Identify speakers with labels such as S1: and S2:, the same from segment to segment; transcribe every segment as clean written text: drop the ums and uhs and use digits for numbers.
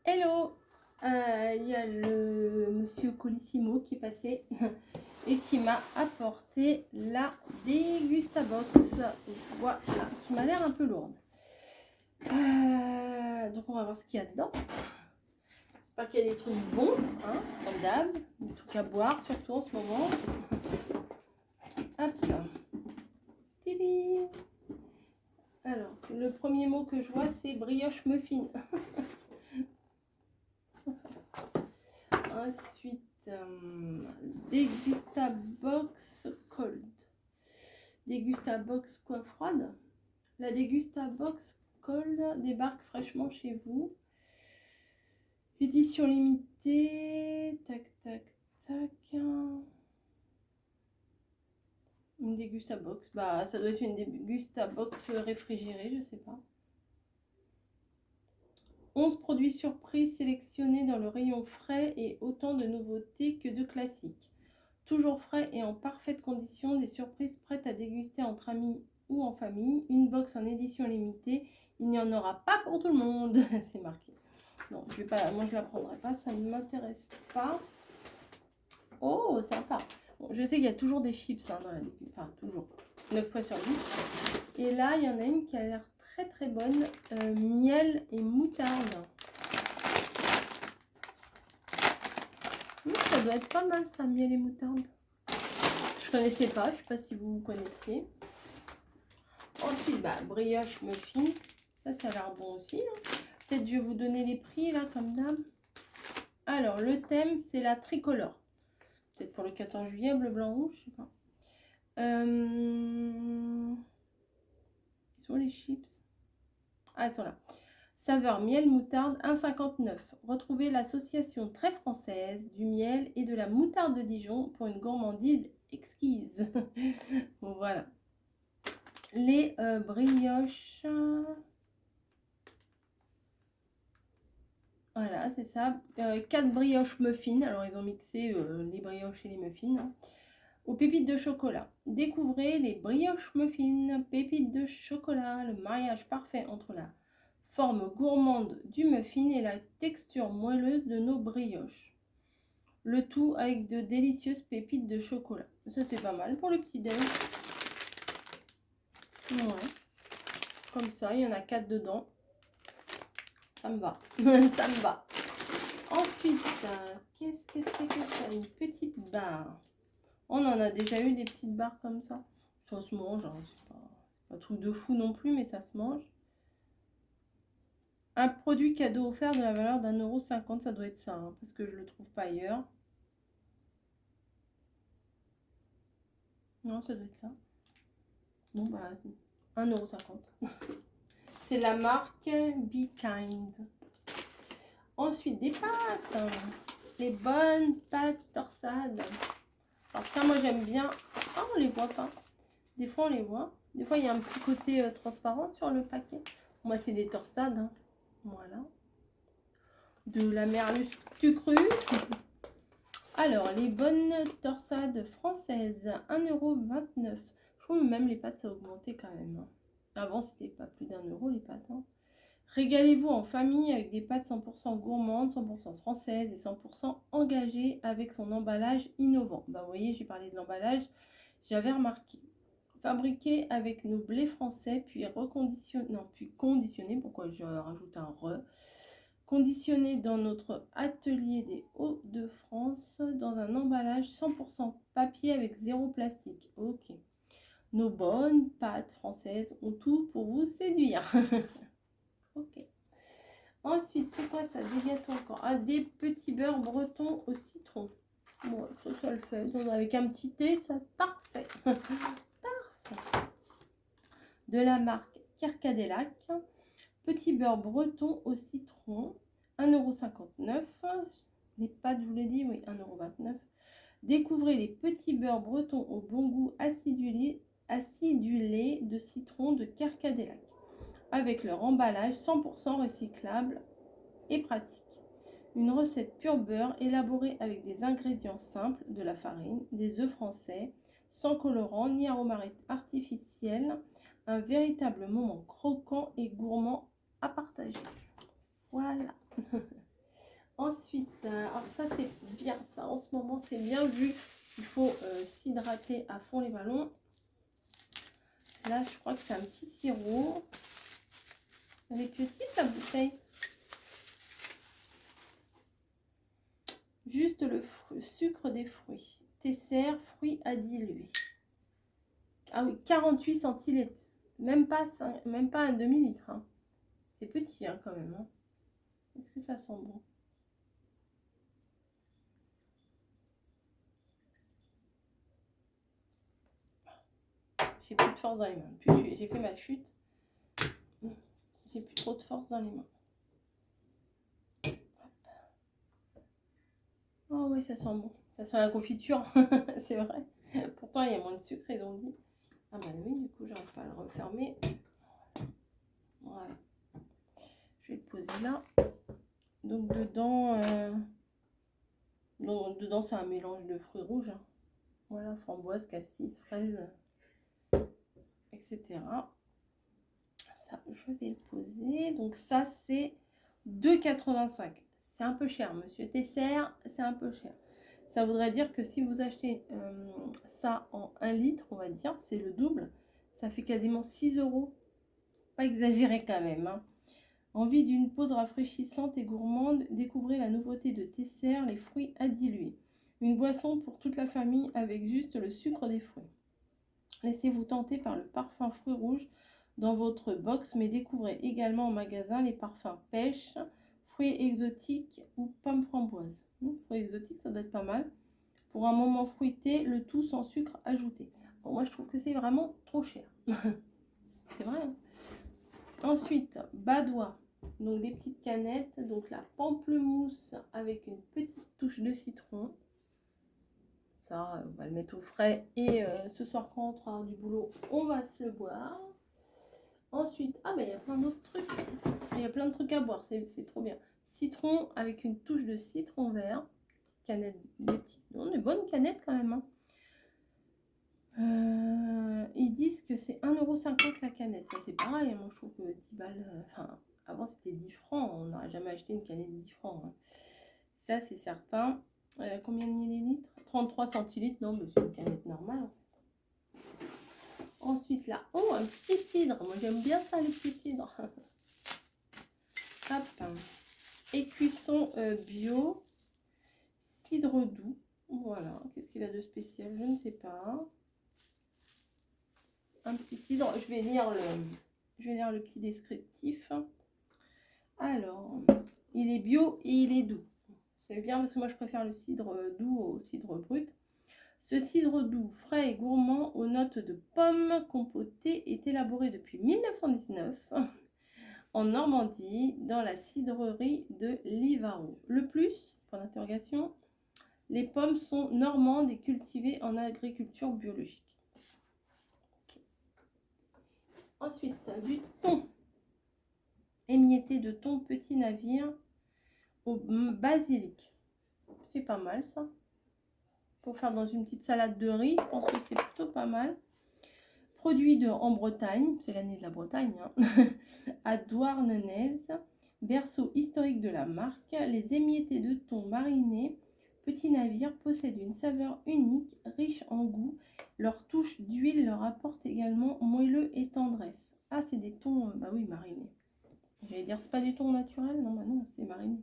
S1: Hello, il y a le monsieur Colissimo qui est passé et qui m'a apporté la Dégustabox. Voilà, qui m'a l'air un peu lourde. Donc on va voir ce qu'il y a dedans. J'espère qu'il y a des trucs bons, hein, comme d'hab, des trucs à boire surtout en ce moment. Hop là. Tidi. Alors, le premier mot que je vois, c'est brioche muffin. Ensuite, Dégustabox cold. Dégustabox quoi froide? La Dégustabox cold débarque fraîchement chez vous. Édition limitée. Tac, tac, tac. Une Dégustabox. Bah, ça doit être une Dégustabox réfrigérée, je sais pas. 11 produits surprises sélectionnés dans le rayon frais et autant de nouveautés que de classiques. Toujours frais et en parfaite condition, des surprises prêtes à déguster entre amis ou en famille. Une box en édition limitée. Il n'y en aura pas pour tout le monde. C'est marqué. Non, je vais pas, moi je la prendrai pas, ça ne m'intéresse pas. Oh, sympa. Bon, je sais qu'il y a toujours des chips hein, dans la légume. Enfin, toujours. 9 fois sur 10. Et là, il y en a une qui a l'air très très bonne. Miel et moutarde. Ça doit être pas mal ça, miel et moutarde. Je connaissais pas, je sais pas si vous connaissiez. Ensuite, bah, brioche muffin. Ça a l'air bon aussi. Hein. Peut-être je vais vous donner les prix là, comme d'hab. Alors, le thème, c'est la tricolore. Peut-être pour le 14 juillet, bleu, blanc, rouge, je sais pas. Ils sont les chips. Ah, ils sont là. Saveur miel moutarde 1,59. Retrouvez l'association très française du miel et de la moutarde de Dijon pour une gourmandise exquise. Voilà. Les brioches. Voilà, c'est ça. 4 brioches muffins. Alors, ils ont mixé les brioches et les muffins. Hein. Aux pépites de chocolat. Découvrez les brioches muffins. Pépites de chocolat. Le mariage parfait entre la forme gourmande du muffin et la texture moelleuse de nos brioches. Le tout avec de délicieuses pépites de chocolat. Ça, c'est pas mal pour le petit déj. Ouais. Comme ça, il y en a 4 dedans. Ça me va. Ça me va. Ensuite, qu'est-ce que c'est que ça? Une petite barre. On en a déjà eu des petites barres comme ça. Ça se mange, hein. C'est pas un truc de fou non plus, mais ça se mange. Un produit cadeau offert de la valeur d'1,50 €, ça doit être ça, hein, parce que je le trouve pas ailleurs. Non, ça doit être ça. Bon, bah, 1,50 €. C'est la marque Be Kind. Ensuite, des pâtes. Les bonnes pâtes torsades. Alors ça, moi, j'aime bien. Ah, on les voit pas. Des fois, on les voit. Des fois, il y a un petit côté transparent sur le paquet. Moi, c'est des torsades. Hein. Voilà. De la merluce cru. Alors, les bonnes torsades françaises. 1,29 €. Je trouve même les pâtes, ça a augmenté quand même. Hein. Avant, c'était pas plus d'1 € les pâtes. Hein. Régalez-vous en famille avec des pâtes 100% gourmandes, 100% françaises et 100% engagées avec son emballage innovant. Bah, vous voyez, j'ai parlé de l'emballage, j'avais remarqué. Fabriqué avec nos blés français, puis conditionné, pourquoi je rajoute un re, conditionné dans notre atelier des Hauts-de-France dans un emballage 100% papier avec 0 plastique. Ok. Nos bonnes pâtes françaises ont tout pour vous séduire. Ok. Ensuite, c'est quoi ça? Des gâteaux encore. Ah, des petits beurres bretons au citron. Bon, ça le fait. Donc, avec un petit thé, ça parfait. Parfait. De la marque Carcadelac. Petit beurre breton au citron. 1,59 €. Les pâtes, je vous l'ai dit, oui, 1,29 €. Découvrez les petits beurres bretons au bon goût acidulé de citron de Carcadelac. Avec leur emballage 100% recyclable et pratique. Une recette pur beurre élaborée avec des ingrédients simples, de la farine, des œufs français, sans colorant ni aromates artificiels. Un véritable moment croquant et gourmand à partager. Voilà. Ensuite, alors ça c'est bien, ça en ce moment c'est bien vu. Il faut s'hydrater à fond les ballons. Là, je crois que c'est un petit sirop. Elle est petite la bouteille. Juste le sucre des fruits. Tesser, fruits à diluer. Ah oui, 48 centilitres. Même pas un demi-litre. Hein. C'est petit hein, quand même. Hein. Est-ce que ça sent bon? J'ai plus de force dans les mains. Puis j'ai fait ma chute. J'ai plus trop de force dans les mains. Oh oui, ça sent bon. Ça sent la confiture. C'est vrai. Pourtant, il y a moins de sucre, ils ont dit. Ah bah oui, du coup, j'arrive pas à le refermer. Voilà. Je vais le poser là. Donc dedans, dedans c'est un mélange de fruits rouges. Hein. Voilà, framboise, cassis, fraise, etc. Ça, je vais le poser. Donc ça, c'est 2,85. C'est un peu cher, monsieur Tesser, c'est un peu cher. Ça voudrait dire que si vous achetez ça en 1 litre, on va dire, c'est le double. Ça fait quasiment 6 €. Pas exagéré quand même. Hein. Envie d'une pause rafraîchissante et gourmande, découvrez la nouveauté de Tesser, les fruits à diluer. Une boisson pour toute la famille avec juste le sucre des fruits. Laissez-vous tenter par le parfum fruits rouges dans votre box, mais découvrez également en magasin les parfums pêche, fruits exotiques ou pommes framboises. Fruits exotiques, ça doit être pas mal. Pour un moment fruité, le tout sans sucre ajouté. Bon, moi, je trouve que c'est vraiment trop cher. C'est vrai. Hein. Ensuite, Badois. Donc des petites canettes. Donc la pamplemousse avec une petite touche de citron. Ça, on va le mettre au frais. Et ce soir, quand on rentrera du boulot, on va se le boire. Ensuite, ah ben il y a plein d'autres trucs. Il y a plein de trucs à boire, c'est trop bien. Citron avec une touche de citron vert. Petite canette, des bonnes canettes quand même. Hein. Ils disent que c'est 1,50 € la canette. Ça c'est pareil, moi je trouve que 10 balles. Enfin, avant c'était 10 francs. On n'aurait jamais acheté une canette de 10 francs. Hein. Ça c'est certain. Combien de millilitres? 33 centilitres. Non, mais c'est une canette normale. Ensuite là, oh un petit cidre. Moi j'aime bien ça les petits cidres. Hop. Écusson bio. Cidre doux. Voilà. Qu'est-ce qu'il a de spécial? Je ne sais pas. Un petit cidre. Je vais lire le petit descriptif. Alors, il est bio et il est doux. C'est bien parce que moi je préfère le cidre doux au cidre brut. Ce cidre doux, frais et gourmand aux notes de pommes compotées est élaboré depuis 1919 en Normandie dans la cidrerie de Livaro. Le plus, point d'interrogation, les pommes sont normandes et cultivées en agriculture biologique. Okay. Ensuite, du thon. Émietté de thon petit navire au basilic. C'est pas mal ça. Pour faire dans une petite salade de riz, je pense que c'est plutôt pas mal. Produit en Bretagne, c'est l'année de la Bretagne, hein, à Douarnenez, berceau historique de la marque. Les émiettés de thon marinés, petit navire, possèdent une saveur unique, riche en goût. Leur touche d'huile leur apporte également moelleux et tendresse. Ah, c'est des thons, bah oui, marinés. J'allais dire, c'est pas des thons naturels, non, bah non, c'est mariné.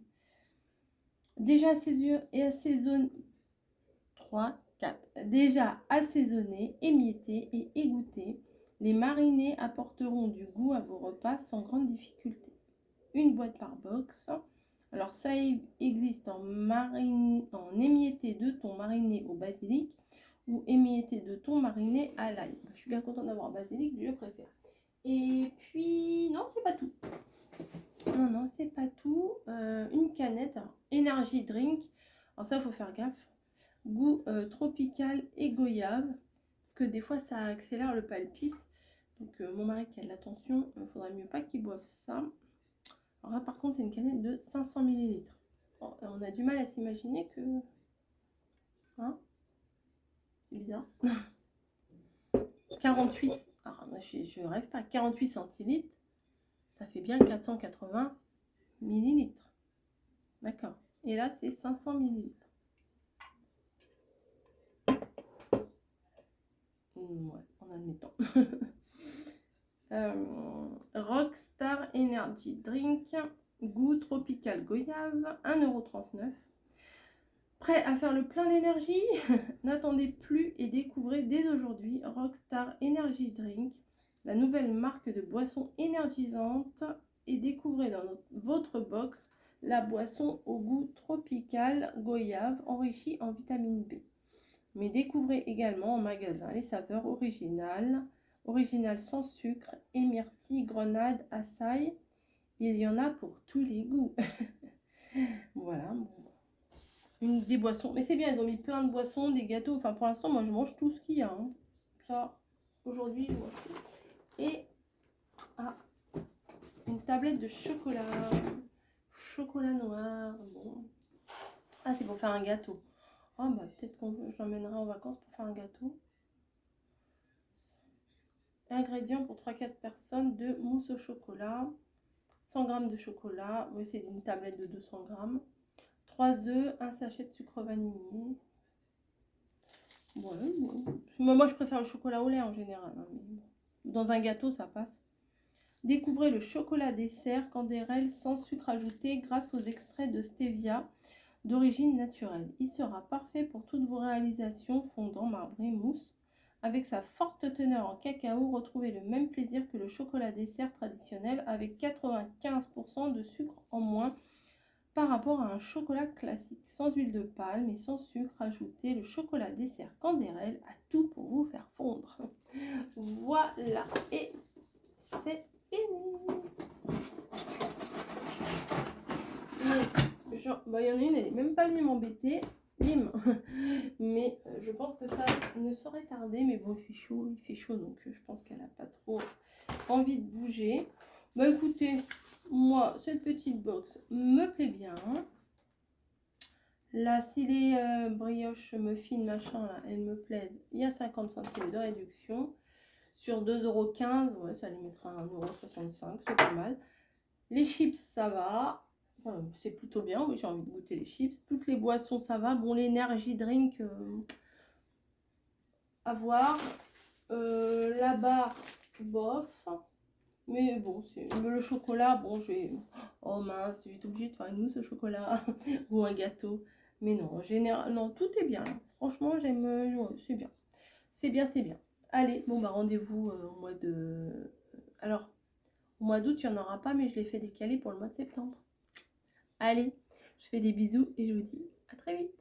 S1: Déjà assaisonné, 3, 4. Déjà assaisonnés, émiettés et égouttés, les marinés apporteront du goût à vos repas sans grande difficulté. Une boîte par box. Alors ça existe en émietté de thon mariné au basilic ou émietté de thon mariné à l'ail. Je suis bien contente d'avoir basilic, je préfère. Et puis, non, c'est pas tout. Non, c'est pas tout. Une canette, alors, Energy Drink. Alors ça, il faut faire gaffe. Goût tropical et goyave. Parce que des fois, ça accélère le palpite. Donc, mon mari qui a de la tension, il faudrait mieux pas qu'il boive ça. Alors là, par contre, c'est une canette de 500 ml. Bon, on a du mal à s'imaginer que... Hein, c'est bizarre. 48... Alors, je rêve pas. 48 centilitres, ça fait bien 480 millilitres. D'accord. Et là, c'est 500 ml. Ouais, en admettant. Rockstar Energy Drink, goût tropical goyave, 1,39 €. Prêt à faire le plein d'énergie? N'attendez plus et découvrez dès aujourd'hui Rockstar Energy Drink, la nouvelle marque de boisson énergisante, et découvrez dans votre box la boisson au goût tropical goyave enrichie en vitamine B. Mais découvrez également en magasin les saveurs originales sans sucre, et myrtille, grenade, açaï. Il y en a pour tous les goûts. Voilà. Des boissons. Mais c'est bien, ils ont mis plein de boissons, des gâteaux. Enfin, pour l'instant, moi, je mange tout ce qu'il y a. Hein. Ça, aujourd'hui, je mange tout. Et une tablette de chocolat. Chocolat noir. Bon. Ah, c'est pour faire un gâteau. Ah, bah, peut-être que j'emmènerai en vacances pour faire un gâteau. Ingrédients pour 3-4 personnes de mousse au chocolat. 100 g de chocolat. Oui, c'est une tablette de 200 g. 3 œufs, un sachet de sucre vanillé. Ouais, bon. Moi, je préfère le chocolat au lait en général. Hein, mais dans un gâteau, ça passe. Découvrez le chocolat dessert Canderel sans sucre ajouté grâce aux extraits de stevia d'origine naturelle. Il sera parfait pour toutes vos réalisations fondant, marbré, mousse. Avec sa forte teneur en cacao, retrouvez le même plaisir que le chocolat dessert traditionnel avec 95% de sucre en moins par rapport à un chocolat classique. Sans huile de palme et sans sucre ajouté, le chocolat dessert Canderel a tout pour vous faire fondre. Voilà, et c'est fini. Genre, bah, y en a une, elle est même pas venue m'embêter. Bim. Mais je pense que ça ne saurait tarder. Mais bon, il fait chaud, donc je pense qu'elle n'a pas trop envie de bouger. Bah écoutez, moi, cette petite box me plaît bien. Là, si les brioches muffins, machin, là, elles me plaisent, il y a 50 centimes de réduction. Sur 2,15 €, ouais, ça les mettra à 1,65 €, c'est pas mal. Les chips, ça va. Enfin, c'est plutôt bien, oui, j'ai envie de goûter les chips. Toutes les boissons, ça va. Bon, l'énergie drink, à voir. La barre, bof. Mais bon, le chocolat, bon, je vais... Oh mince, je vais être obligée de faire une mousse au chocolat ou un gâteau. Mais non, en général, non, tout est bien. Franchement, j'aime... Ouais, c'est bien. C'est bien, c'est bien. Allez, bon, bah rendez-vous au mois de... Alors, au mois d'août, il n'y en aura pas, mais je l'ai fait décaler pour le mois de septembre. Allez, je fais des bisous et je vous dis à très vite.